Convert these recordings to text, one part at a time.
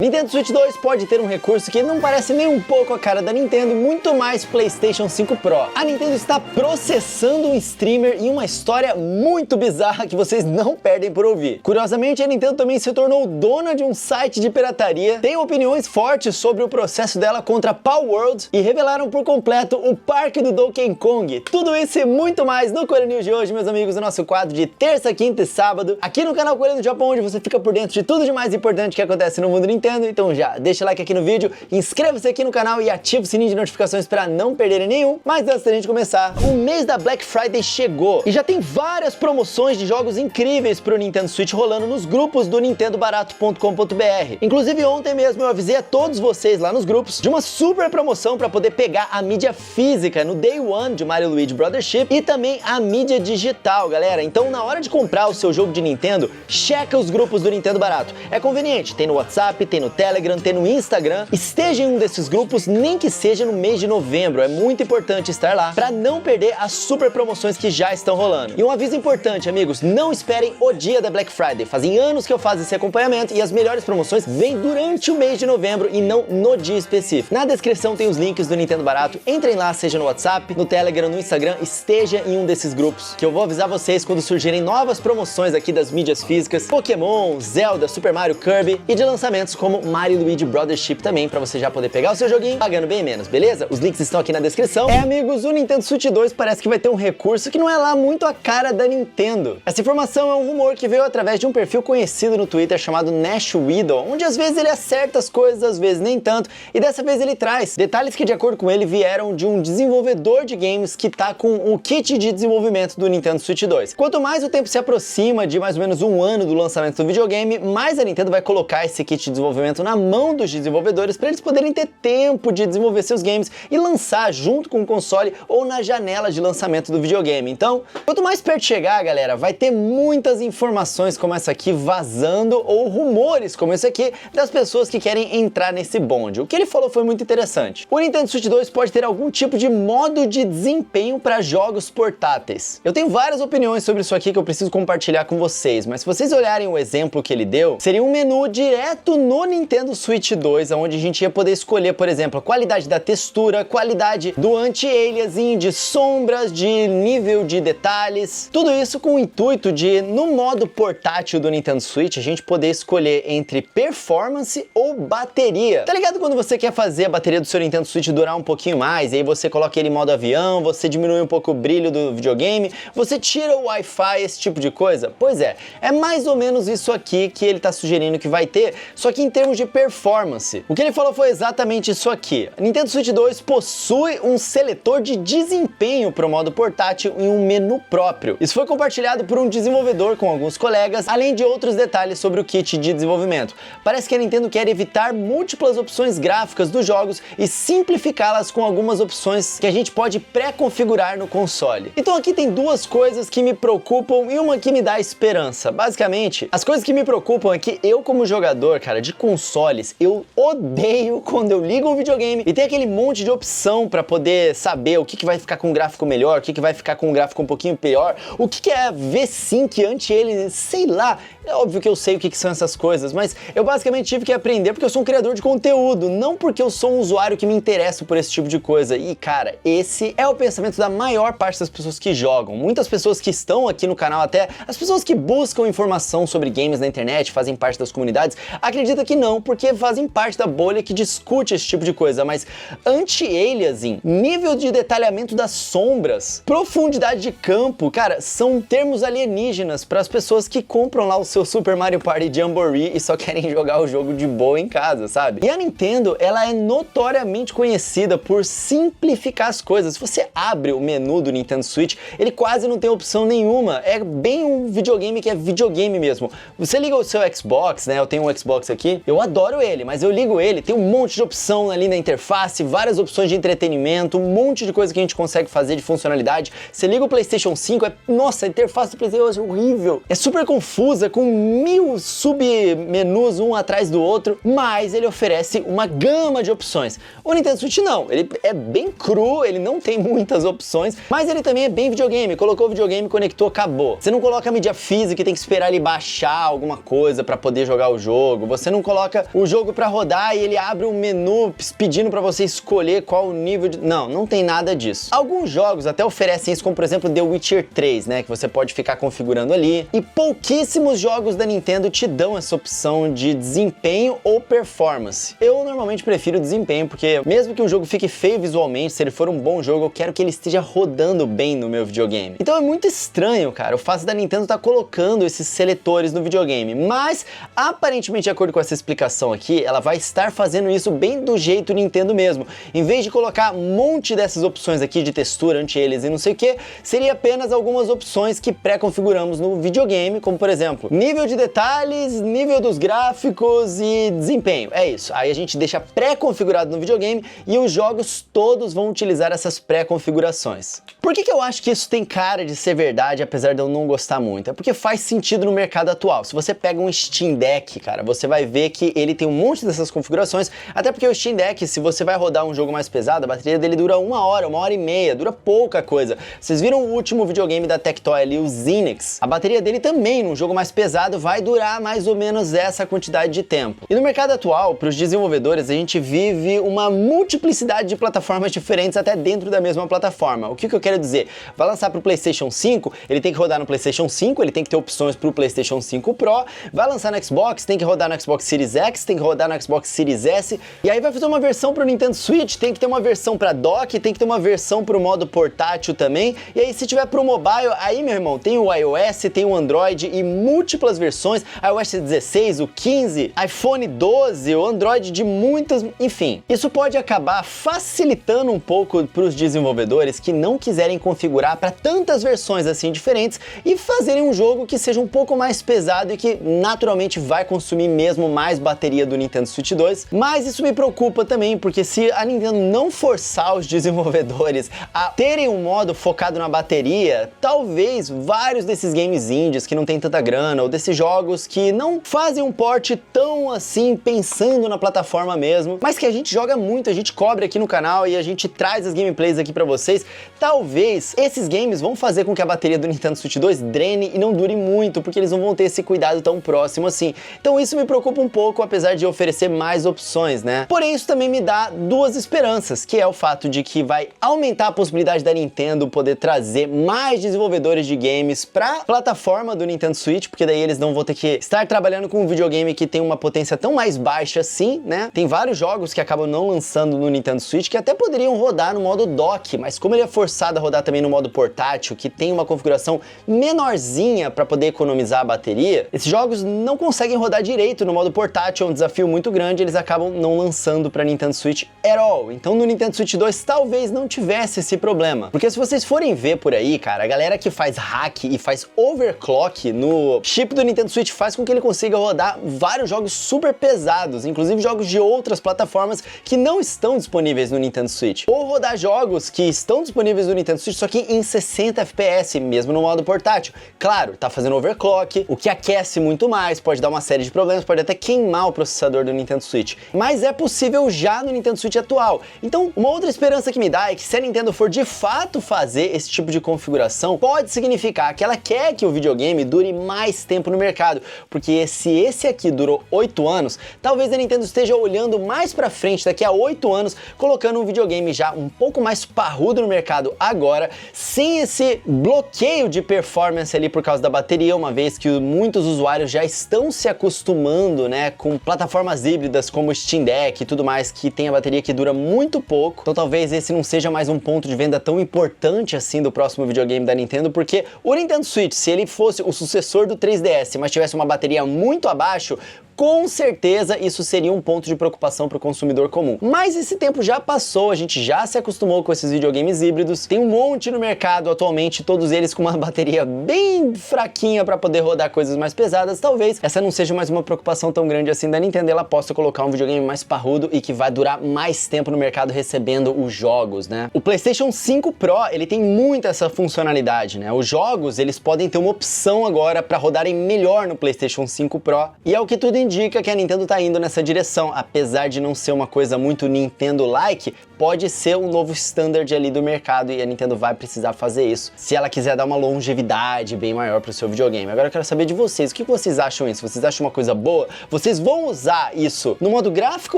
Nintendo Switch 2 pode ter um recurso que não parece nem um pouco a cara da Nintendo, muito mais PlayStation 5 Pro. A Nintendo está processando um streamer em uma história muito bizarra que vocês não perdem por ouvir. Curiosamente, a Nintendo também se tornou dona de um site de pirataria, tem opiniões fortes sobre o processo dela contra Palworld e revelaram por completo o parque do Donkey Kong. Tudo isso e muito mais no Coelho News de hoje, meus amigos, o nosso quadro de terça, quinta e sábado, aqui no canal Coelho do Japão, onde você fica por dentro de tudo de mais importante que acontece no mundo Nintendo. Então já deixa o like aqui no vídeo, inscreva-se aqui no canal e ative o sininho de notificações para não perderem nenhum. Mas antes da gente começar, o mês da Black Friday chegou e já tem várias promoções de jogos incríveis para o Nintendo Switch rolando nos grupos do nintendobarato.com.br. Inclusive ontem mesmo eu avisei a todos vocês lá nos grupos de uma super promoção para poder pegar a mídia física no Day One de Mario Luigi Brothership e também a mídia digital, galera. Então na hora de comprar o seu jogo de Nintendo, checa os grupos do Nintendo Barato. É conveniente, tem no WhatsApp, tem no Telegram, tem no Instagram. Esteja em um desses grupos, nem que seja no mês de novembro. É muito importante estar lá para não perder as super promoções que já estão rolando. E um aviso importante, amigos, não esperem o dia da Black Friday. Fazem anos que eu faço esse acompanhamento e as melhores promoções vêm durante o mês de novembro e não no dia específico. Na descrição tem os links do Nintendo Barato. Entrem lá, seja no WhatsApp, no Telegram, no Instagram, esteja em um desses grupos, que eu vou avisar vocês quando surgirem novas promoções aqui das mídias físicas, Pokémon, Zelda, Super Mario, Kirby e de lançamentos como Mario Luigi Brothership também, pra você já poder pegar o seu joguinho pagando bem menos, beleza? Os links estão aqui na descrição. Amigos, o Nintendo Switch 2 parece que vai ter um recurso que não é lá muito a cara da Nintendo. Essa informação é um rumor que veio através de um perfil conhecido no Twitter chamado Nash Widow, onde às vezes ele acerta as coisas, às vezes nem tanto, e dessa vez ele traz detalhes que, de acordo com ele, vieram de um desenvolvedor de games que tá com o kit de desenvolvimento do Nintendo Switch 2. Quanto mais o tempo se aproxima de mais ou menos um ano do lançamento do videogame, mais a Nintendo vai colocar esse kit de desenvolvimento na mão dos desenvolvedores para eles poderem ter tempo de desenvolver seus games e lançar junto com o console ou na janela de lançamento do videogame. Então, quanto mais perto chegar, galera, vai ter muitas informações como essa aqui vazando ou rumores como esse aqui das pessoas que querem entrar nesse bonde. O que ele falou foi muito interessante. O Nintendo Switch 2 pode ter algum tipo de modo de desempenho para jogos portáteis. Eu tenho várias opiniões sobre isso aqui que eu preciso compartilhar com vocês, mas se vocês olharem o exemplo que ele deu, seria um menu direto no Nintendo Switch 2, onde a gente ia poder escolher, por exemplo, a qualidade da textura, qualidade do anti-aliasing, de sombras, de nível de detalhes, tudo isso com o intuito de, no modo portátil do Nintendo Switch, a gente poder escolher entre performance ou bateria. Tá ligado quando você quer fazer a bateria do seu Nintendo Switch durar um pouquinho mais, e aí você coloca ele em modo avião, você diminui um pouco o brilho do videogame, você tira o Wi-Fi, esse tipo de coisa? Pois é mais ou menos isso aqui que ele tá sugerindo que vai ter, só que em termos de performance. O que ele falou foi exatamente isso aqui. A Nintendo Switch 2 possui um seletor de desempenho para o modo portátil em um menu próprio. Isso foi compartilhado por um desenvolvedor com alguns colegas, além de outros detalhes sobre o kit de desenvolvimento. Parece que a Nintendo quer evitar múltiplas opções gráficas dos jogos e simplificá-las com algumas opções que a gente pode pré-configurar no console. Então aqui tem duas coisas que me preocupam e uma que me dá esperança. Basicamente, as coisas que me preocupam é que eu, como jogador, cara, de consoles, eu odeio quando eu ligo um videogame e tem aquele monte de opção pra poder saber o que vai ficar com um gráfico melhor, o que vai ficar com um gráfico um pouquinho pior, o que é V-Sync, anti-aliasing, sei lá. É óbvio que eu sei o que são essas coisas, mas eu basicamente tive que aprender porque eu sou um criador de conteúdo, não porque eu sou um usuário que me interessa por esse tipo de coisa. E, cara, esse é o pensamento da maior parte das pessoas que jogam. Muitas pessoas que estão aqui no canal, até as pessoas que buscam informação sobre games na internet, fazem parte das comunidades, acreditam que não, porque fazem parte da bolha que discute esse tipo de coisa, mas anti-aliasing, nível de detalhamento das sombras, profundidade de campo, cara, são termos alienígenas para as pessoas que compram lá o seu Super Mario Party Jamboree e só querem jogar o jogo de boa em casa, sabe? E a Nintendo, ela é notoriamente conhecida por simplificar as coisas. Se você abre o menu do Nintendo Switch, ele quase não tem opção nenhuma. É bem um videogame que é videogame mesmo. Você liga o seu Xbox, né? Eu tenho um Xbox aqui, eu adoro ele, mas eu ligo ele, tem um monte de opção ali na interface, várias opções de entretenimento, um monte de coisa que a gente consegue fazer de funcionalidade. Você liga o PlayStation 5, nossa, a interface do PlayStation é horrível. É super confusa, com 1000 submenus um atrás do outro, mas ele oferece uma gama de opções. O Nintendo Switch não, ele é bem cru, ele não tem muitas opções, mas ele também é bem videogame. Colocou o videogame, conectou, acabou. Você não coloca a mídia física e tem que esperar ele baixar alguma coisa para poder jogar o jogo. Você não coloca o jogo pra rodar e ele abre um menu pedindo pra você escolher qual o nível de... Não tem nada disso. Alguns jogos até oferecem isso, como por exemplo The Witcher 3, né, que você pode ficar configurando ali, e pouquíssimos jogos da Nintendo te dão essa opção de desempenho ou performance. Eu normalmente prefiro desempenho, porque mesmo que um jogo fique feio visualmente, se ele for um bom jogo, eu quero que ele esteja rodando bem no meu videogame. Então é muito estranho, cara, o fato da Nintendo estar colocando esses seletores no videogame, mas aparentemente, de acordo com essa explicação aqui, ela vai estar fazendo isso bem do jeito Nintendo mesmo. Em vez de colocar um monte dessas opções aqui de textura, anti-alias e não sei o que, seria apenas algumas opções que pré-configuramos no videogame, como por exemplo, nível de detalhes, nível dos gráficos e desempenho. É isso. Aí a gente deixa pré-configurado no videogame e os jogos todos vão utilizar essas pré-configurações. Por que eu acho que isso tem cara de ser verdade, apesar de eu não gostar muito? É porque faz sentido no mercado atual. Se você pega um Steam Deck, cara, você vai ver que ele tem um monte dessas configurações, até porque o Steam Deck, se você vai rodar um jogo mais pesado, a bateria dele dura 1 hora e meia, dura pouca coisa. Vocês viram o último videogame da Tectoy ali, o Zinix? A bateria dele também, num jogo mais pesado, vai durar mais ou menos essa quantidade de tempo. E no mercado atual, para os desenvolvedores, a gente vive uma multiplicidade de plataformas diferentes até dentro da mesma plataforma. O que eu quero dizer? Vai lançar para o PlayStation 5, ele tem que rodar no PlayStation 5, ele tem que ter opções para o PlayStation 5 Pro, vai lançar no Xbox, tem que rodar no Xbox Series X, tem que rodar no Xbox Series S, e aí vai fazer uma versão para o Nintendo Switch, tem que ter uma versão para dock, tem que ter uma versão para o modo portátil também, e aí se tiver para o mobile, aí meu irmão, tem o iOS, tem o Android e múltiplas versões, iOS 16, o 15, iPhone 12, o Android de muitas, enfim. Isso pode acabar facilitando um pouco para os desenvolvedores que não quiserem configurar para tantas versões assim diferentes e fazerem um jogo que seja um pouco mais pesado e que naturalmente vai consumir mesmo mais bateria do Nintendo Switch 2, mas isso me preocupa também, porque se a Nintendo não forçar os desenvolvedores a terem um modo focado na bateria, talvez vários desses games indies que não tem tanta grana, ou desses jogos que não fazem um port tão assim pensando na plataforma mesmo, mas que a gente joga muito, a gente cobre aqui no canal e a gente traz as gameplays aqui pra vocês, talvez esses games vão fazer com que a bateria do Nintendo Switch 2 drene e não dure muito, porque eles não vão ter esse cuidado tão próximo assim. Então isso me preocupa um pouco, apesar de oferecer mais opções, né? Porém, isso também me dá duas esperanças, que é o fato de que vai aumentar a possibilidade da Nintendo poder trazer mais desenvolvedores de games pra plataforma do Nintendo Switch, porque daí eles não vão ter que estar trabalhando com um videogame que tem uma potência tão mais baixa assim, né? Tem vários jogos que acabam não lançando no Nintendo Switch que até poderiam rodar no modo dock, mas como ele é forçado a rodar também no modo portátil, que tem uma configuração menorzinha para poder economizar a bateria, esses jogos não conseguem rodar direito no modo portátil, é um desafio muito grande, eles acabam não lançando para Nintendo Switch at all. Então no Nintendo Switch 2 talvez não tivesse esse problema, porque se vocês forem ver por aí, cara, a galera que faz hack e faz overclock no chip do Nintendo Switch faz com que ele consiga rodar vários jogos super pesados, inclusive jogos de outras plataformas que não estão disponíveis no Nintendo Switch, ou rodar jogos que estão disponíveis no Nintendo Switch só que em 60 FPS, mesmo no modo portátil. Claro, tá fazendo overclock, o que aquece muito mais, pode dar uma série de problemas, pode até queimar o processador do Nintendo Switch, mas é possível já no Nintendo Switch atual. Então, uma outra esperança que me dá é que se a Nintendo for de fato fazer esse tipo de configuração, pode significar que ela quer que o videogame dure mais tempo no mercado, porque se esse aqui durou 8 anos, talvez a Nintendo esteja olhando mais pra frente, daqui a 8 anos, colocando um videogame já um pouco mais parrudo no mercado agora, sem esse bloqueio de performance ali por causa da bateria, uma vez que muitos usuários já estão se acostumando, né, com plataformas híbridas como o Steam Deck e tudo mais, que tem a bateria que dura muito pouco. Então talvez esse não seja mais um ponto de venda tão importante assim do próximo videogame da Nintendo, porque o Nintendo Switch, se ele fosse o sucessor do 3DS, mas tivesse uma bateria muito abaixo, com certeza isso seria um ponto de preocupação para o consumidor comum. Mas esse tempo já passou, a gente já se acostumou com esses videogames híbridos, tem um monte no mercado atualmente, todos eles com uma bateria bem fraquinha para poder rodar coisas mais pesadas. Talvez essa não seja mais uma preocupação tão grande assim da Nintendo, ela possa colocar um videogame mais parrudo e que vai durar mais tempo no mercado recebendo os jogos, né? O PlayStation 5 Pro, ele tem muito essa funcionalidade, né? Os jogos, eles podem ter uma opção agora para rodarem melhor no PlayStation 5 Pro, e é o que tudo indica. indica que a Nintendo tá indo nessa direção, apesar de não ser uma coisa muito Nintendo-like, pode ser um novo standard ali do mercado e a Nintendo vai precisar fazer isso se ela quiser dar uma longevidade bem maior pro seu videogame. Agora eu quero saber de vocês, o que vocês acham isso? Vocês acham uma coisa boa? Vocês vão usar isso no modo gráfico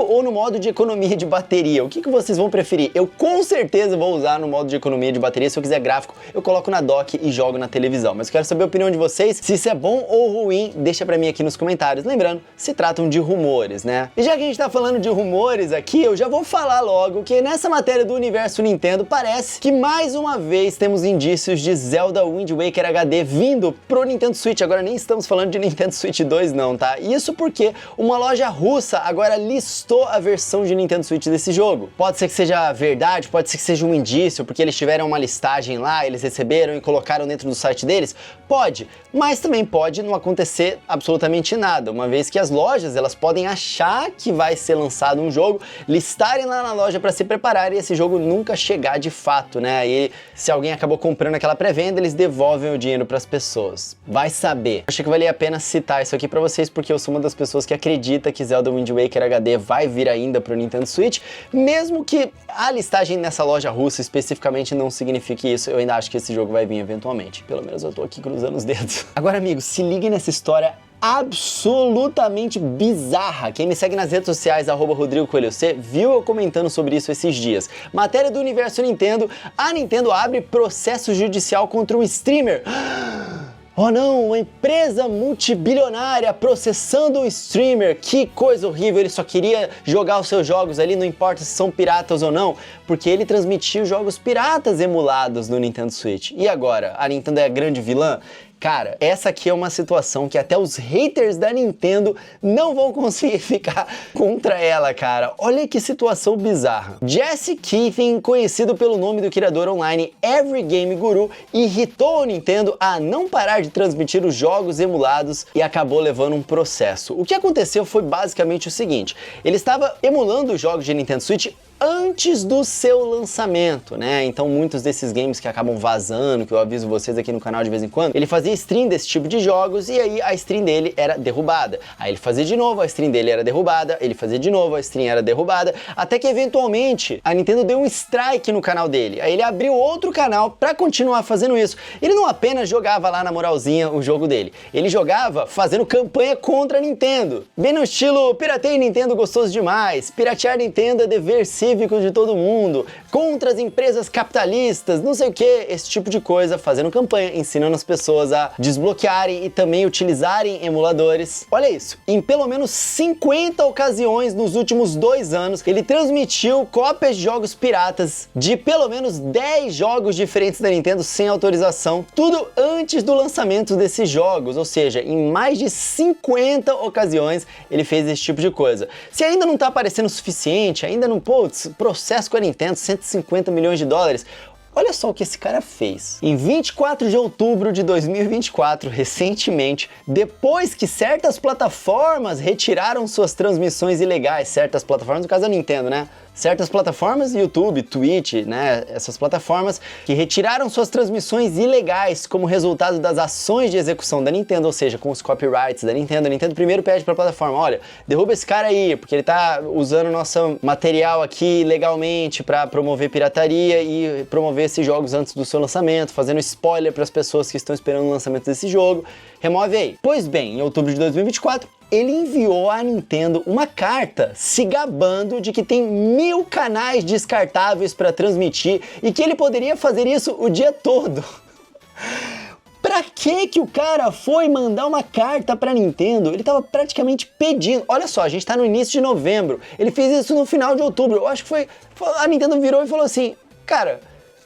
ou no modo de economia de bateria? O que vocês vão preferir? Eu com certeza vou usar no modo de economia de bateria. Se eu quiser gráfico, eu coloco na dock e jogo na televisão. Mas eu quero saber a opinião de vocês, se isso é bom ou ruim, deixa pra mim aqui nos comentários. Lembrando, se tratam de rumores, né? E já que a gente tá falando de rumores aqui, eu já vou falar logo que nessa matéria do universo Nintendo, parece que mais uma vez temos indícios de Zelda Wind Waker HD vindo pro Nintendo Switch. Agora nem estamos falando de Nintendo Switch 2 não, tá? Isso porque uma loja russa agora listou a versão de Nintendo Switch desse jogo. Pode ser que seja verdade, pode ser que seja um indício, porque eles tiveram uma listagem lá, eles receberam e colocaram dentro do site deles. Pode, mas também pode não acontecer absolutamente nada, uma vez que as lojas, elas podem achar que vai ser lançado um jogo, listarem lá na loja para se preparar e esse jogo nunca chegar de fato, né? E se alguém acabou comprando aquela pré-venda, eles devolvem o dinheiro para as pessoas. Vai saber. Achei que valia a pena citar isso aqui para vocês, porque eu sou uma das pessoas que acredita que Zelda Wind Waker HD vai vir ainda pro Nintendo Switch, mesmo que a listagem nessa loja russa especificamente não signifique isso, eu ainda acho que esse jogo vai vir eventualmente. Pelo menos eu tô aqui cruzando os dedos. Agora, amigos, se liguem nessa história absolutamente bizarra. Quem me segue nas redes sociais, @RodrigoCoelhoC, viu eu comentando sobre isso esses dias. Matéria do universo Nintendo, a Nintendo abre processo judicial contra um streamer. Oh não, uma empresa multibilionária processando um streamer, que coisa horrível, ele só queria jogar os seus jogos ali, não importa se são piratas ou não, porque ele transmitia jogos piratas emulados no Nintendo Switch. E agora, a Nintendo é a grande vilã? Cara, essa aqui é uma situação que até os haters da Nintendo não vão conseguir ficar contra ela, cara. Olha que situação bizarra. Jesse Keating, conhecido pelo nome do criador online Every Game Guru, irritou a Nintendo a não parar de transmitir os jogos emulados e acabou levando um processo. O que aconteceu foi basicamente o seguinte: ele estava emulando os jogos de Nintendo Switch antes do seu lançamento, né? Então muitos desses games que acabam vazando, que eu aviso vocês aqui no canal de vez em quando, ele fazia stream desse tipo de jogos e aí a stream dele era derrubada. Aí ele fazia de novo, a stream dele era derrubada, ele fazia de novo, a stream era derrubada, até que eventualmente a Nintendo deu um strike no canal dele. Aí ele abriu outro canal pra continuar fazendo isso. Ele não apenas jogava lá na moralzinha o jogo dele, ele jogava fazendo campanha contra a Nintendo. Bem no estilo, pirateia Nintendo gostoso demais, piratear Nintendo é dever cívico de todo mundo, contra as empresas capitalistas, não sei o que, esse tipo de coisa, fazendo campanha, ensinando as pessoas a desbloquearem e também utilizarem emuladores. Olha isso, em pelo menos 50 ocasiões nos últimos 2 anos, ele transmitiu cópias de jogos piratas de pelo menos 10 jogos diferentes da Nintendo sem autorização, tudo antes do lançamento desses jogos, ou seja, em mais de 50 ocasiões ele fez esse tipo de coisa. Se ainda não tá parecendo o suficiente, ainda não, putz, processo com a Nintendo, 150 milhões de dólares. Olha só o que esse cara fez. Em 24 de outubro de 2024, recentemente, depois que certas plataformas retiraram suas transmissões ilegais, certas plataformas, no caso da Nintendo, né? Certas plataformas, YouTube, Twitch, né, essas plataformas que retiraram suas transmissões ilegais como resultado das ações de execução da Nintendo, ou seja, com os copyrights da Nintendo. A Nintendo primeiro pede para a plataforma, olha, derruba esse cara aí, porque ele tá usando nosso material aqui legalmente para promover pirataria e promover esses jogos antes do seu lançamento, fazendo spoiler para as pessoas que estão esperando o lançamento desse jogo. Remove aí. Pois bem, em outubro de 2024, ele enviou à Nintendo uma carta se gabando de que tem 1000 canais descartáveis para transmitir e que ele poderia fazer isso o dia todo. Pra que o cara foi mandar uma carta pra Nintendo? Ele tava praticamente pedindo. Olha só, a gente tá no início de novembro. Ele fez isso no final de outubro. Eu acho que foi... A Nintendo virou e falou assim, cara,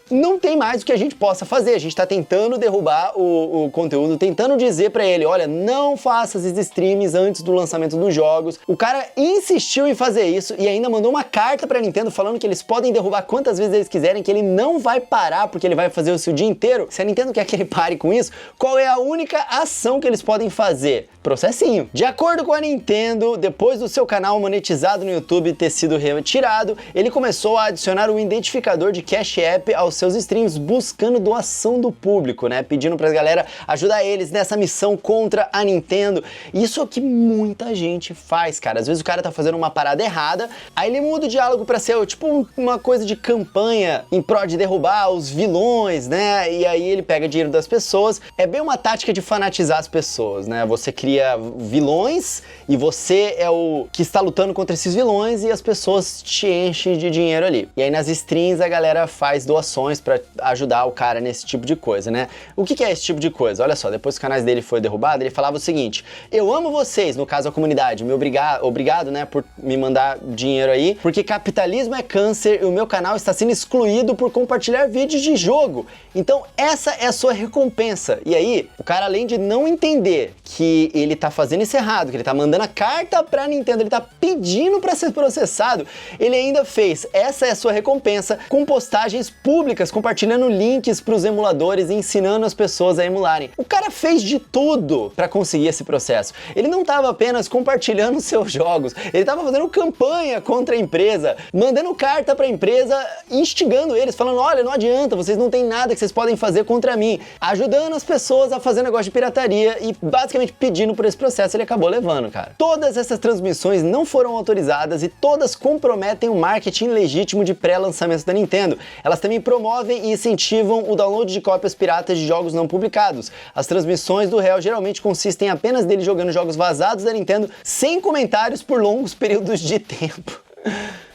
não tem mais o que a gente possa fazer, a gente tá tentando derrubar o conteúdo, tentando dizer pra ele, olha, não faça esses streams antes do lançamento dos jogos. O cara insistiu em fazer isso e ainda mandou uma carta pra Nintendo falando que eles podem derrubar quantas vezes eles quiserem, que ele não vai parar porque ele vai fazer isso o dia inteiro. Se a Nintendo quer que ele pare com isso, qual é a única ação que eles podem fazer? Processinho. De acordo com a Nintendo, depois do seu canal monetizado no YouTube ter sido retirado, ele começou a adicionar um identificador de Cash App ao seus streams buscando doação do público, né? Pedindo pra galera ajudar eles nessa missão contra a Nintendo. Isso é o que muita gente faz, cara. Às vezes o cara tá fazendo uma parada errada, aí ele muda o diálogo pra ser tipo uma coisa de campanha em pró de derrubar os vilões, né? E aí ele pega dinheiro das pessoas. É bem uma tática de fanatizar as pessoas, né? Você cria vilões e você é o que está lutando contra esses vilões e as pessoas te enchem de dinheiro ali. E aí nas streams a galera faz doações pra ajudar o cara nesse tipo de coisa, né? O que é esse tipo de coisa? Olha só, depois que o canal dele foi derrubado, ele falava o seguinte: eu amo vocês, no caso a comunidade, obrigado, né, por me mandar dinheiro aí, porque capitalismo é câncer e o meu canal está sendo excluído por compartilhar vídeos de jogo. Então essa é a sua recompensa. E aí, o cara, além de não entender que ele tá fazendo isso errado, que ele tá mandando a carta pra Nintendo, ele tá pedindo pra ser processado, ele ainda fez essa é a sua recompensa com postagens públicas, compartilhando links pros emuladores e ensinando as pessoas a emularem. O cara fez de tudo pra conseguir esse processo. Ele não tava apenas compartilhando seus jogos, ele tava fazendo campanha contra a empresa, mandando carta pra empresa, instigando eles, falando: olha, não adianta, vocês não tem nada que vocês podem fazer contra mim, ajudando as pessoas a fazer negócio de pirataria e basicamente pedindo por esse processo. Ele acabou levando, cara. Todas essas transmissões não foram autorizadas e todas comprometem o marketing legítimo de pré-lançamento da Nintendo. Elas também promovem e incentivam o download de cópias piratas de jogos não publicados. As transmissões do réu geralmente consistem apenas dele jogando jogos vazados da Nintendo sem comentários por longos períodos de tempo.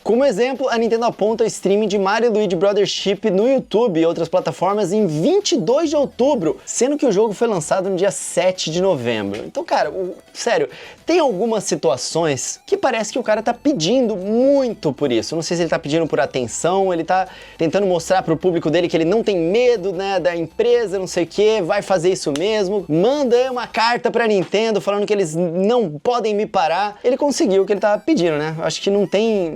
Como exemplo, a Nintendo aponta o streaming de Mario & Luigi Brothership no YouTube e outras plataformas em 22 de outubro, sendo que o jogo foi lançado no dia 7 de novembro. Então, cara, sério, tem algumas situações que parece que o cara tá pedindo muito por isso. Não sei se ele tá pedindo por atenção, ele tá tentando mostrar pro público dele que ele não tem medo, né, da empresa, não sei o que, vai fazer isso mesmo, manda uma carta pra Nintendo falando que eles não podem me parar. Ele conseguiu o que ele tava pedindo, né? Acho que não tem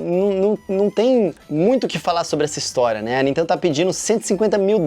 muito o que falar sobre essa história, né? A Nintendo tá pedindo $150 mil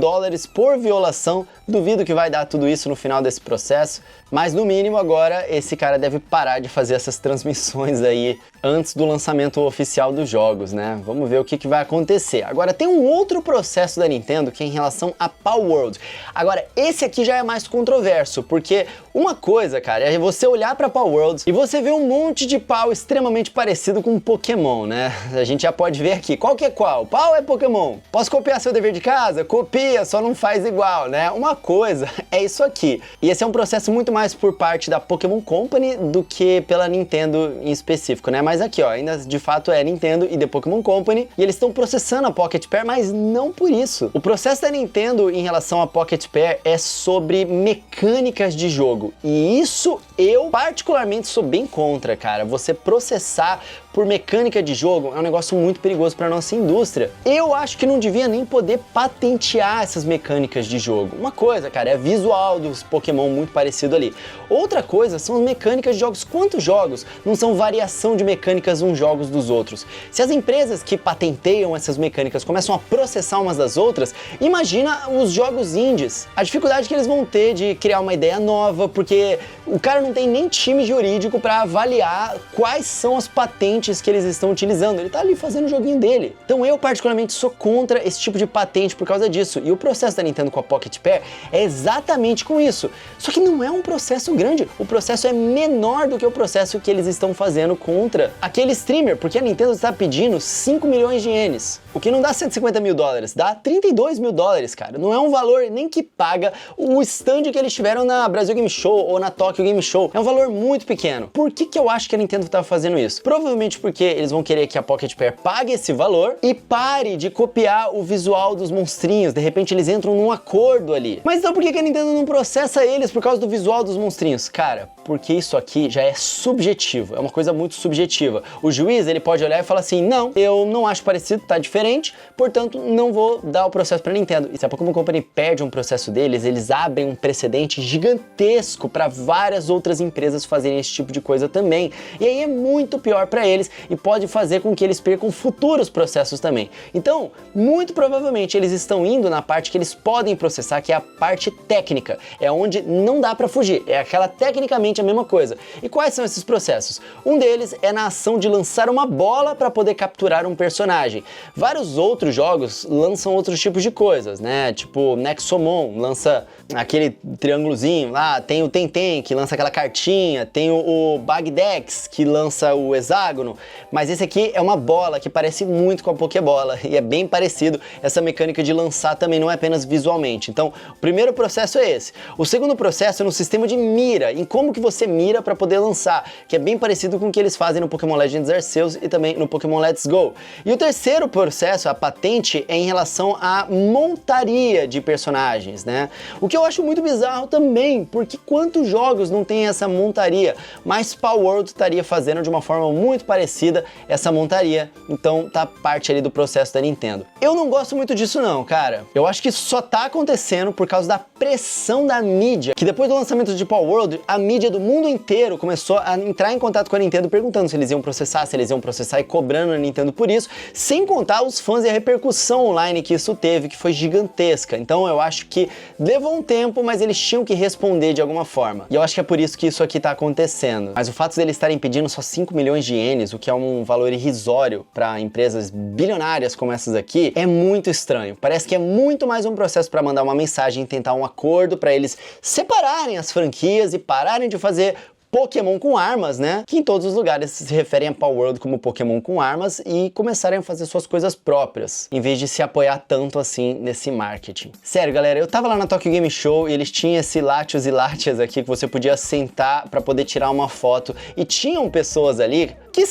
por violação. Duvido que vai dar tudo isso no final desse processo, mas no mínimo agora esse cara deve parar de fazer essas transmissões aí antes do lançamento oficial dos jogos, né? Vamos ver o que vai acontecer. Agora tem um outro processo da Nintendo que é em relação a Palworld. Agora esse aqui já é mais controverso, porque uma coisa, cara, é você olhar pra Palworld e você ver um monte de pau extremamente parecido com um Pokémon, né? A gente já pode ver aqui, qual que é qual? Pau é Pokémon. Posso copiar seu dever de casa? Copia, só não faz igual, né? Uma coisa é isso aqui. E esse é um processo muito mais por parte da Pokémon Company do que pela Nintendo em específico, né? Mas aqui, ó, ainda de fato é Nintendo e The Pokémon Company, e eles estão processando a Pocket Pair, mas não por isso. O processo da Nintendo em relação à Pocket Pair é sobre mecânicas de jogo, e isso eu particularmente sou bem contra, cara. Você processar por mecânica de jogo é um negócio muito perigoso para nossa indústria. Eu acho que não devia nem poder patentear essas mecânicas de jogo. Uma coisa, cara, é visual dos Pokémon muito parecido ali. Outra coisa são as mecânicas de jogos. Quantos jogos não são variação de mecânicas uns jogos dos outros? Se as empresas que patenteiam essas mecânicas começam a processar umas das outras, imagina os jogos indies. A dificuldade que eles vão ter de criar uma ideia nova, porque o cara não tem nem time jurídico para avaliar quais são as patentes que eles estão utilizando. Ele tá ali fazendo o joguinho dele. Então eu particularmente sou contra esse tipo de patente por causa disso. E o processo da Nintendo com a Pocket Pair é exatamente com isso. Só que não é um processo grande. O processo é menor do que o processo que eles estão fazendo contra aquele streamer, porque a Nintendo está pedindo 5 milhões de ienes. O que não dá $150 mil, dá $32 mil, cara. Não é um valor nem que paga o stand que eles tiveram na Brasil Game Show ou na Tokyo Game Show. É um valor muito pequeno. Por que eu acho que a Nintendo tá fazendo isso? Provavelmente porque eles vão querer que a Pocket Pair pague esse valor e pare de copiar o visual dos monstrinhos. De repente eles entram num acordo ali. Mas então por que a Nintendo não processa eles por causa do visual dos monstrinhos? Cara, porque isso aqui já é subjetivo, é uma coisa muito subjetiva. O juiz, ele pode olhar e falar assim: não, eu não acho parecido, tá diferente, portanto não vou dar o processo pra Nintendo. E se a Pokémon Company perde um processo deles, eles abrem um precedente gigantesco para várias outras empresas fazerem esse tipo de coisa também. E aí é muito pior pra eles, eles e pode fazer com que eles percam futuros processos também. Então, muito provavelmente eles estão indo na parte que eles podem processar, que é a parte técnica, é onde não dá para fugir, é aquela tecnicamente a mesma coisa. E quais são esses processos? Um deles é na ação de lançar uma bola para poder capturar um personagem. Vários outros jogos lançam outros tipos de coisas, né? Tipo Nexomon lança aquele triângulozinho lá, tem o Tenten que lança aquela cartinha, tem o Bagdex que lança o hexágono, mas esse aqui é uma bola que parece muito com a Pokébola e é bem parecido. Essa mecânica de lançar também não é apenas visualmente. Então, o primeiro processo é esse. O segundo processo é no sistema de mira, em como que você mira para poder lançar, que é bem parecido com o que eles fazem no Pokémon Legends Arceus e também no Pokémon Let's Go. E o terceiro processo, a patente, é em relação à montaria de personagens, né? O que eu acho muito bizarro também, porque quantos jogos não tem essa montaria? Mas Palworld estaria fazendo de uma forma muito parecida essa montaria, então tá parte ali do processo da Nintendo. Eu não gosto muito disso não, cara. Eu acho que isso só tá acontecendo por causa da pressão da mídia, que depois do lançamento de Palworld, a mídia do mundo inteiro começou a entrar em contato com a Nintendo perguntando se eles iam processar e cobrando a Nintendo por isso, sem contar os fãs e a repercussão online que isso teve, que foi gigantesca. Então eu acho que levou um tempo, mas eles tinham que responder de alguma forma. E eu acho que é por isso que isso aqui tá acontecendo. Mas o fato deles estarem pedindo só 5 milhões de ienes, o que é um valor irrisório para empresas bilionárias como essas aqui, é muito estranho. Parece que é muito mais um processo para mandar uma mensagem e tentar um acordo para eles separarem as franquias e pararem de fazer Pokémon com armas, né? Que em todos os lugares se referem a Palworld como Pokémon com armas e começarem a fazer suas coisas próprias, em vez de se apoiar tanto assim nesse marketing. Sério, galera, eu tava lá na Tokyo Game Show e eles tinham esse Latios e Latias aqui que você podia sentar pra poder tirar uma foto e tinham pessoas ali que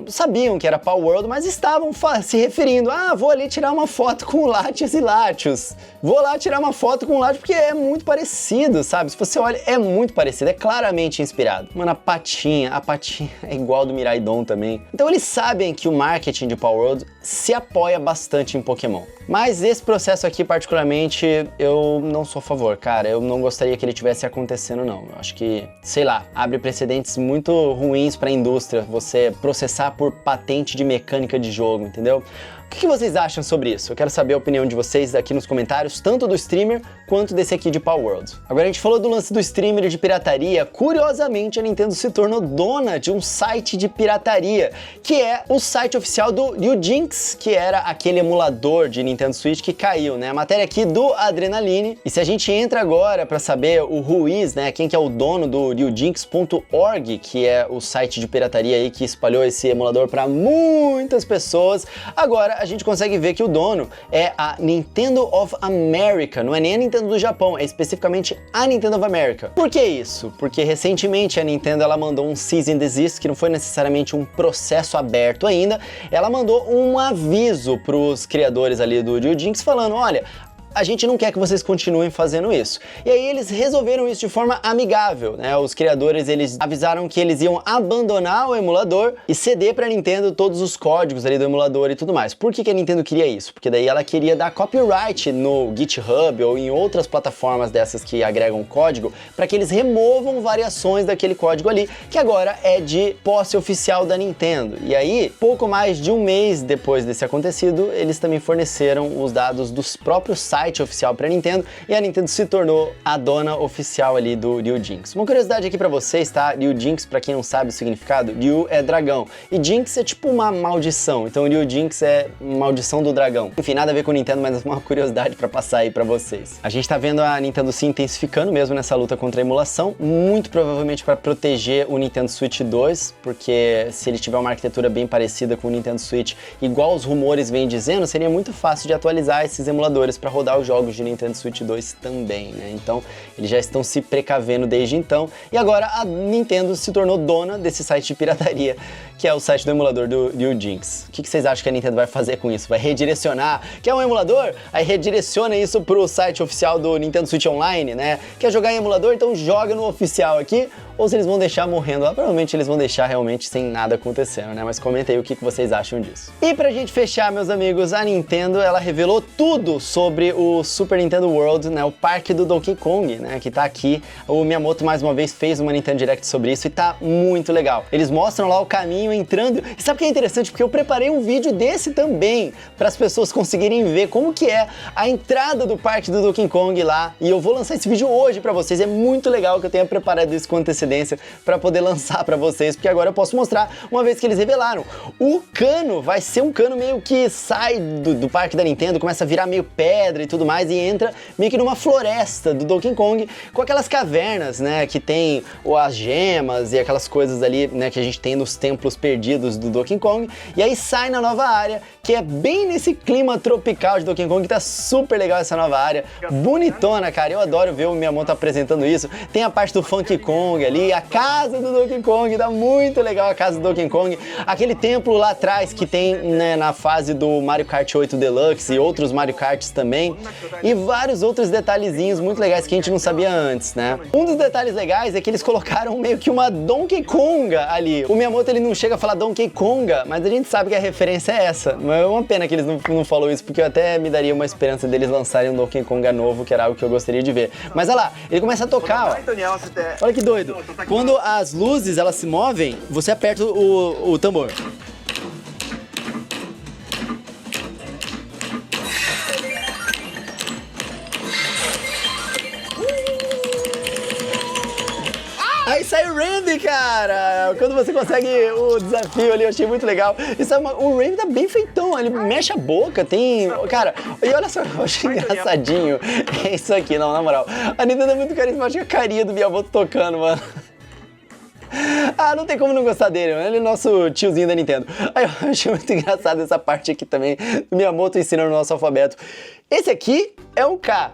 sabiam que era Palworld, mas estavam se referindo, vou ali tirar uma foto com o Latias e Latios. Vou lá tirar uma foto com o Latios porque é muito parecido, sabe? Se você olha, é muito parecido, é claramente inspirado. Mano, a patinha é igual do Miraidon também. Então eles sabem que o marketing de Palworld se apoia bastante em Pokémon. Mas esse processo aqui, particularmente, eu não sou a favor, cara. Eu não gostaria que ele tivesse acontecendo, não. Eu acho que, sei lá, abre precedentes muito ruins pra indústria, você processar por patente de mecânica de jogo, entendeu? O que vocês acham sobre isso? Eu quero saber a opinião de vocês aqui nos comentários, tanto do streamer quanto desse aqui de Palworld. Agora a gente falou do lance do streamer de pirataria, curiosamente a Nintendo se tornou dona de um site de pirataria, que é o site oficial do Ryujinx, que era aquele emulador de Nintendo Switch que caiu, né? A matéria aqui do Adrenaline. E se a gente entra agora para saber o Ruiz, né, quem que é o dono do Ryujinx.org, que é o site de pirataria aí que espalhou esse emulador para muitas pessoas, agora a gente consegue ver que o dono é a Nintendo of America, não é nem a Nintendo do Japão, é especificamente a Nintendo of America. Por que isso? Porque recentemente a Nintendo ela mandou um cease and desist, que não foi necessariamente um processo aberto ainda, ela mandou um aviso para os criadores ali do Ryujinx falando, olha, a gente não quer que vocês continuem fazendo isso. E aí eles resolveram isso de forma amigável, né? Os criadores, eles avisaram que eles iam abandonar o emulador e ceder pra Nintendo todos os códigos ali do emulador e tudo mais. Por que a Nintendo queria isso? Porque daí ela queria dar copyright no GitHub ou em outras plataformas dessas que agregam código para que eles removam variações daquele código ali, que agora é de posse oficial da Nintendo. E aí, pouco mais de um mês depois desse acontecido, eles também forneceram os dados dos próprios sites oficial para Nintendo e a Nintendo se tornou a dona oficial ali do Ryujinx. Uma curiosidade aqui para vocês, tá? Ryujinx, para quem não sabe o significado, Ryu é dragão e Jinx é tipo uma maldição, então Ryujinx é maldição do dragão. Enfim, nada a ver com o Nintendo, mas uma curiosidade para passar aí para vocês. A gente tá vendo a Nintendo se intensificando mesmo nessa luta contra a emulação, muito provavelmente para proteger o Nintendo Switch 2, porque se ele tiver uma arquitetura bem parecida com o Nintendo Switch, igual os rumores vêm dizendo, seria muito fácil de atualizar esses emuladores para rodar os jogos de Nintendo Switch 2 também, né? Então, eles já estão se precavendo desde então. E agora a Nintendo se tornou dona desse site de pirataria, que é o site do emulador do Ryujinx. O que vocês acham que a Nintendo vai fazer com isso? Vai redirecionar? Quer um emulador? Aí redireciona isso pro site oficial do Nintendo Switch Online, né? Quer jogar em emulador? Então joga no oficial aqui. ou se eles vão deixar morrendo lá. Provavelmente eles vão deixar realmente sem nada acontecendo, né? Mas comenta aí o que vocês acham disso. E pra gente fechar, meus amigos, a Nintendo, ela revelou tudo sobre o Super Nintendo World, né? O parque do Donkey Kong, né? Que tá aqui. O Miyamoto, mais uma vez, fez uma Nintendo Direct sobre isso e tá muito legal. Eles mostram lá o caminho entrando. E sabe o que é interessante? Porque eu preparei um vídeo desse também, para as pessoas conseguirem ver como que é a entrada do parque do Donkey Kong lá. E eu vou lançar esse vídeo hoje pra vocês. É muito legal que eu tenha preparado isso com antecedência para poder lançar pra vocês, porque agora eu posso mostrar, uma vez que eles revelaram. O cano vai ser um cano meio que sai do parque da Nintendo, começa a virar meio pedra e tudo mais, e entra meio que numa floresta do Donkey Kong, com aquelas cavernas, né, que tem as gemas e aquelas coisas ali, né, que a gente tem nos templos perdidos do Donkey Kong, e aí sai na nova área, que é bem nesse clima tropical de Donkey Kong, que tá super legal essa nova área, bonitona, cara, eu adoro ver o Miyamoto apresentando isso. Tem a parte do Funky Kong ali, a casa do Donkey Kong, tá muito legal a casa do Donkey Kong, aquele templo lá atrás que tem, né, na fase do Mario Kart 8 Deluxe e outros Mario Karts também, e vários outros detalhezinhos muito legais que a gente não sabia antes, né? Um dos detalhes legais é que eles colocaram meio que uma Donkey Konga ali. O Miyamoto, ele não chega a falar Donkey Konga, mas a gente sabe que a referência é essa. Mas é uma pena que eles não falou isso, porque eu até me daria uma esperança deles lançarem um Donkey Konga novo, que era algo que eu gostaria de ver. Mas olha lá, ele começa a tocar, ó. Olha que doido. Quando as luzes, elas se movem, você aperta o tambor. Aí sai o Randy, cara! Quando você consegue o desafio ali, eu achei muito legal. Isso o Randy tá bem feitão, ele mexe a boca, tem... Cara, e olha só, eu achei engraçadinho. É isso aqui, não, na moral. A Nintendo é muito carismática, a carinha do Miyamoto tocando, mano. Ah, não tem como não gostar dele, mano. Ele é nosso tiozinho da Nintendo. Aí eu achei muito engraçado essa parte aqui também, do Miyamoto ensinando o nosso alfabeto. Esse aqui é um K.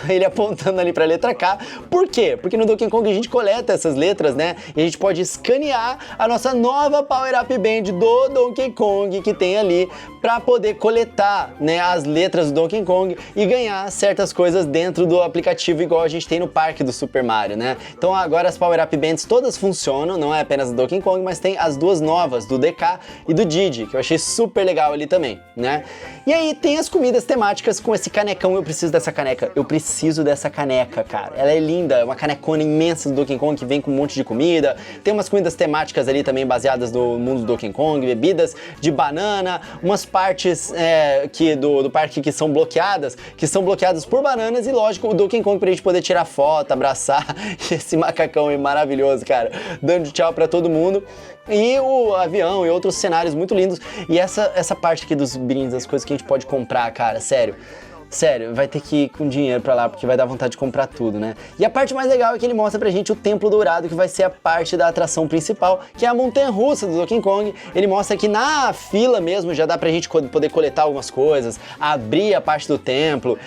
Ele apontando ali pra letra K. Por quê? Porque no Donkey Kong a gente coleta essas letras, né? E a gente pode escanear a nossa nova Power Up Band do Donkey Kong que tem ali pra poder coletar, né, as letras do Donkey Kong e ganhar certas coisas dentro do aplicativo igual a gente tem no parque do Super Mario, né? Então agora as Power Up Bands todas funcionam, não é apenas do Donkey Kong, mas tem as duas novas, do DK e do Diddy, que eu achei super legal ali também, né? E aí tem as comidas temáticas com esse canecão. Eu preciso dessa caneca. Eu preciso dessa caneca, cara. Ela é linda, é uma canecona imensa do Donkey Kong que vem com um monte de comida. Tem umas comidas temáticas ali também baseadas no mundo do Donkey Kong, bebidas de banana, umas partes do parque que são bloqueadas por bananas e, lógico, o Donkey Kong pra gente poder tirar foto, abraçar. Esse macacão é maravilhoso, cara, dando tchau pra todo mundo. E o avião e outros cenários muito lindos. E essa parte aqui dos brindes, as coisas que a gente pode comprar, cara, sério. Sério, vai ter que ir com dinheiro pra lá, porque vai dar vontade de comprar tudo, né? E a parte mais legal é que ele mostra pra gente o Templo Dourado, que vai ser a parte da atração principal, que é a montanha-russa do Donkey Kong. Ele mostra que na fila mesmo já dá pra gente poder coletar algumas coisas, abrir a parte do templo,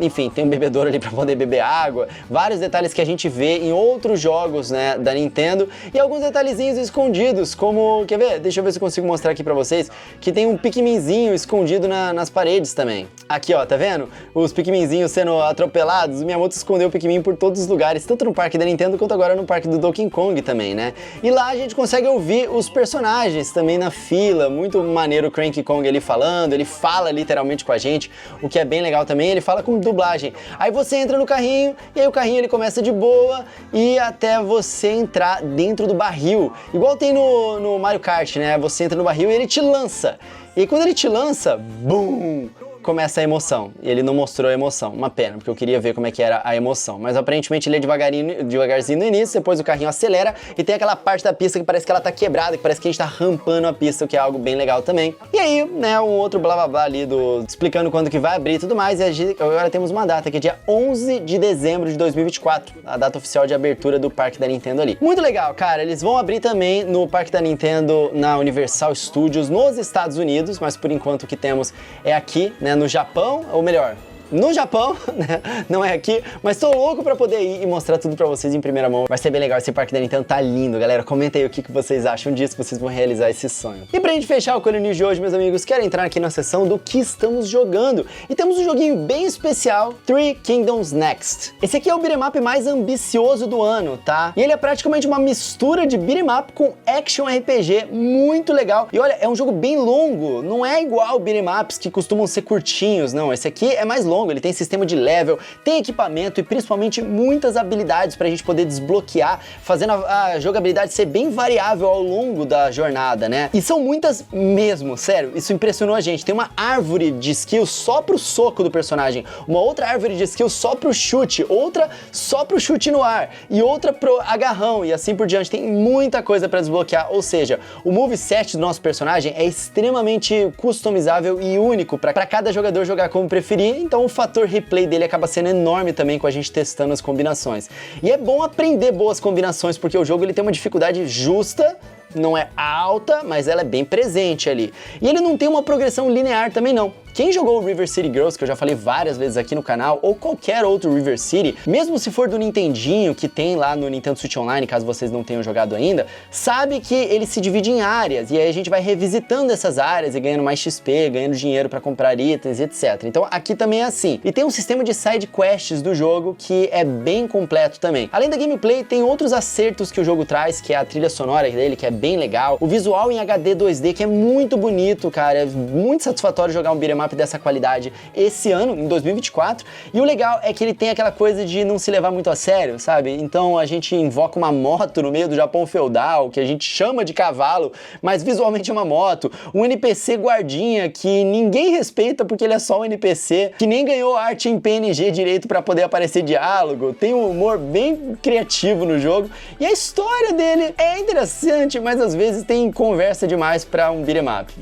enfim, tem um bebedouro ali pra poder beber água, vários detalhes que a gente vê em outros jogos, né, da Nintendo, e alguns detalhezinhos escondidos, como, quer ver? Deixa eu ver se eu consigo mostrar aqui pra vocês, que tem um Pikminzinho escondido nas paredes também. Aqui, ó, tá vendo? Os Pikminzinhos sendo atropelados, o Miyamoto escondeu o Pikmin por todos os lugares, tanto no parque da Nintendo quanto agora no parque do Donkey Kong também, né? E lá a gente consegue ouvir os personagens também na fila, muito maneiro o Cranky Kong ali falando, ele fala literalmente com a gente, o que é bem legal também, ele fala com dublagem. Aí você entra no carrinho, e aí o carrinho ele começa de boa, e até você entrar dentro do barril, igual tem no Mario Kart, né? Você entra no barril e ele te lança. E quando ele te lança, BUM! Começa a emoção. E ele não mostrou a emoção. Uma pena, porque eu queria ver como é que era a emoção. Mas aparentemente ele é devagarzinho no início, depois o carrinho acelera e tem aquela parte da pista que parece que ela tá quebrada, que parece que a gente tá rampando a pista, o que é algo bem legal também. E aí, né, um outro blá blá blá ali explicando quando que vai abrir e tudo mais. E agora temos uma data, que é dia 11 de dezembro de 2024, a data oficial de abertura do parque da Nintendo ali. Muito legal, cara. Eles vão abrir também no parque da Nintendo, na Universal Studios, nos Estados Unidos, mas por enquanto o que temos é aqui, né, no Japão, ou melhor, no Japão, né? Não é aqui, mas tô louco pra poder ir e mostrar tudo pra vocês em primeira mão. Vai ser bem legal, esse parque da Nintendo tá lindo, galera. Comenta aí o que vocês acham disso, que vocês vão realizar esse sonho. E pra gente fechar o Coelho News de hoje, meus amigos, quero entrar aqui na seção do que estamos jogando. E temos um joguinho bem especial, Three Kingdoms Next. Esse aqui é o beat'em up mais ambicioso do ano, tá? E ele é praticamente uma mistura de beat'em up com action RPG, muito legal. E olha, é um jogo bem longo, não é igual beat'em ups que costumam ser curtinhos, não. Esse aqui é mais longo, ele tem sistema de level, tem equipamento e principalmente muitas habilidades pra gente poder desbloquear, fazendo a jogabilidade ser bem variável ao longo da jornada, né? E são muitas mesmo, sério, isso impressionou a gente. Tem uma árvore de skills só pro soco do personagem, uma outra árvore de skills só pro chute, outra só pro chute no ar e outra pro agarrão e assim por diante. Tem muita coisa pra desbloquear, ou seja, o moveset do nosso personagem é extremamente customizável e único pra cada jogador jogar como preferir, então o fator replay dele acaba sendo enorme também com a gente testando as combinações. E é bom aprender boas combinações, porque o jogo ele tem uma dificuldade justa, não é alta, mas ela é bem presente ali. E ele não tem uma progressão linear também não. Quem jogou o River City Girls, que eu já falei várias vezes aqui no canal, ou qualquer outro River City, mesmo se for do Nintendinho, que tem lá no Nintendo Switch Online, caso vocês não tenham jogado ainda, sabe que ele se divide em áreas, e aí a gente vai revisitando essas áreas e ganhando mais XP, ganhando dinheiro pra comprar itens, etc. Então aqui também é assim. E tem um sistema de side quests do jogo que é bem completo também. Além da gameplay, tem outros acertos que o jogo traz, que é a trilha sonora dele, que é bem legal, o visual em HD 2D, que é muito bonito, cara, é muito satisfatório jogar um beat'em up dessa qualidade esse ano, em 2024, e o legal é que ele tem aquela coisa de não se levar muito a sério, sabe? Então a gente invoca uma moto no meio do Japão feudal, que a gente chama de cavalo, mas visualmente é uma moto, um NPC guardinha que ninguém respeita porque ele é só um NPC, que nem ganhou arte em PNG direito pra poder aparecer diálogo, tem um humor bem criativo no jogo, e a história dele é interessante, mas às vezes tem conversa demais pra um beat'em up.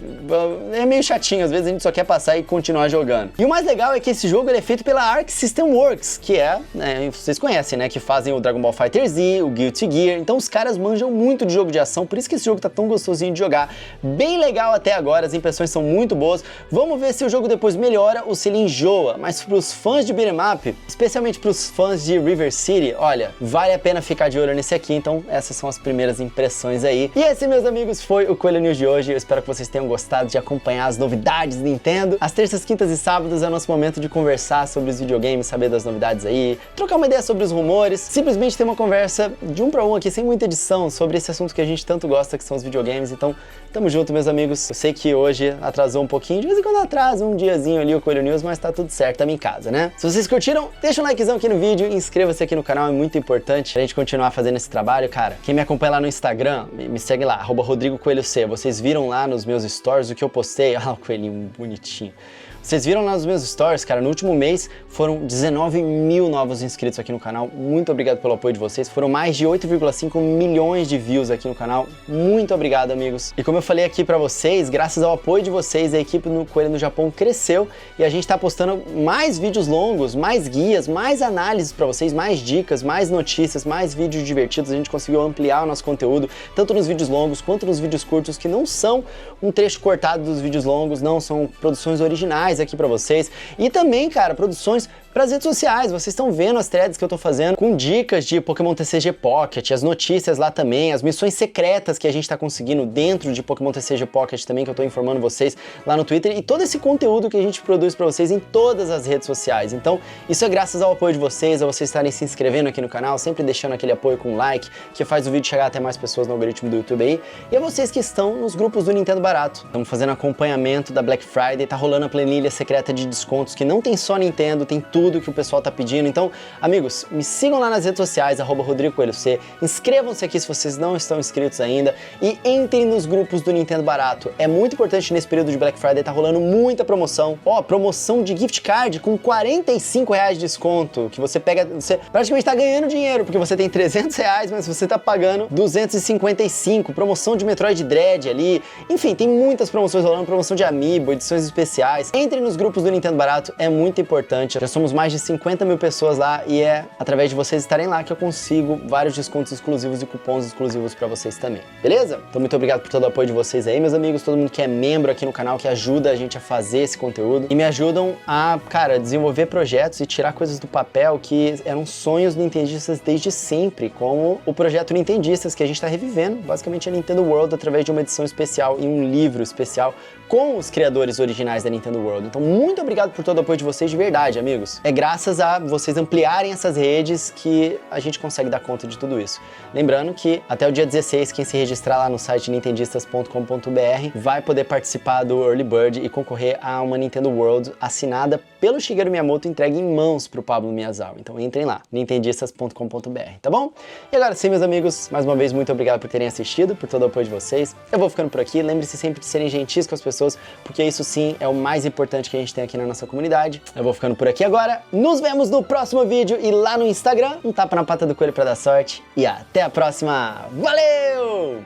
É meio chatinho, às vezes a gente só quer passar e continuar jogando. E o mais legal é que esse jogo ele é feito pela Arc System Works, que é, né, vocês conhecem, né, que fazem o Dragon Ball FighterZ, o Guilty Gear, então os caras manjam muito de jogo de ação, por isso que esse jogo tá tão gostosinho de jogar, bem legal até agora, as impressões são muito boas, vamos ver se o jogo depois melhora ou se ele enjoa, mas pros fãs de beat'em up, especialmente pros fãs de River City, olha, vale a pena ficar de olho nesse aqui, então essas são as primeiras impressões aí. E esse, meus amigos, foi o Coelho News de hoje, eu espero que vocês tenham gostado de acompanhar as novidades Nintendo. As terças, quintas e sábados é o nosso momento de conversar sobre os videogames, saber das novidades aí, trocar uma ideia sobre os rumores, simplesmente ter uma conversa de um pra um aqui, sem muita edição, sobre esse assunto que a gente tanto gosta, que são os videogames. Então, tamo junto, meus amigos. Eu sei que hoje atrasou um pouquinho, de vez em quando atrasa um diazinho ali o Coelho News, mas tá tudo certo, tamo em casa, né? Se vocês curtiram, deixa um likezão aqui no vídeo, inscreva-se aqui no canal, é muito importante pra gente continuar fazendo esse trabalho, cara. Quem me acompanha lá no Instagram, me segue lá, @RodrigoCoelhoC. Vocês viram lá nos meus stories o que eu postei? Ah, o coelhinho bonitinho. Vocês viram lá nos meus stories, cara, no último mês foram 19 mil novos inscritos aqui no canal. Muito obrigado pelo apoio de vocês. Foram mais de 8,5 milhões de views aqui no canal. Muito obrigado, amigos. E como eu falei aqui pra vocês, graças ao apoio de vocês, a equipe no Coelho no Japão cresceu e a gente tá postando mais vídeos longos, mais guias, mais análises pra vocês, mais dicas, mais notícias, mais vídeos divertidos. A gente conseguiu ampliar o nosso conteúdo, tanto nos vídeos longos quanto nos vídeos curtos, que não são um trecho cortado dos vídeos longos, não, são produções originais aqui pra vocês, e também, cara, produções para as redes sociais. Vocês estão vendo as threads que eu tô fazendo com dicas de Pokémon TCG Pocket, as notícias lá também, as missões secretas que a gente tá conseguindo dentro de Pokémon TCG Pocket também, que eu tô informando vocês lá no Twitter, e todo esse conteúdo que a gente produz para vocês em todas as redes sociais. Então, isso é graças ao apoio de vocês, a vocês estarem se inscrevendo aqui no canal, sempre deixando aquele apoio com like, que faz o vídeo chegar até mais pessoas no algoritmo do YouTube aí, e a vocês que estão nos grupos do Nintendo Barato. Estamos fazendo acompanhamento da Black Friday, tá rolando a planilha secreta de descontos, que não tem só Nintendo, tem tudo que o pessoal tá pedindo. Então, amigos, me sigam lá nas redes sociais, @RodrigoCoelhoC, inscrevam-se aqui se vocês não estão inscritos ainda e entrem nos grupos do Nintendo Barato. É muito importante nesse período de Black Friday, tá rolando muita promoção. Ó, promoção de gift card com R$45 de desconto, que você pega, você praticamente tá ganhando dinheiro, porque você tem R$300, mas você tá pagando 255, promoção de Metroid Dread ali, enfim, tem muitas promoções rolando, promoção de Amiibo, edições especiais. Entrem nos grupos do Nintendo Barato, é muito importante. Já somos mais de 50 mil pessoas lá e é através de vocês estarem lá que eu consigo vários descontos exclusivos e cupons exclusivos pra vocês também, beleza? Então muito obrigado por todo o apoio de vocês aí, meus amigos, todo mundo que é membro aqui no canal, que ajuda a gente a fazer esse conteúdo e me ajudam a, cara, desenvolver projetos e tirar coisas do papel que eram sonhos nintendistas desde sempre, como o projeto Nintendistas, que a gente tá revivendo, basicamente a Nintendo World, através de uma edição especial e um livro especial com os criadores originais da Nintendo World. Então muito obrigado por todo o apoio de vocês, de verdade, amigos. É graças a vocês ampliarem essas redes que a gente consegue dar conta de tudo isso. Lembrando que até o dia 16, quem se registrar lá no site nintendistas.com.br vai poder participar do Early Bird e concorrer a uma Nintendo World assinada pelo Shigeru Miyamoto, entregue em mãos pro Pablo Miyazawa. Então entrem lá, nintendistas.com.br, tá bom? E agora sim, meus amigos, mais uma vez, muito obrigado por terem assistido, por todo o apoio de vocês. Eu vou ficando por aqui, lembre-se sempre de serem gentis com as pessoas, porque isso sim é o mais importante que a gente tem aqui na nossa comunidade. Eu vou ficando por aqui agora, nos vemos no próximo vídeo e lá no Instagram, um tapa na pata do coelho pra dar sorte e até a próxima. Valeu!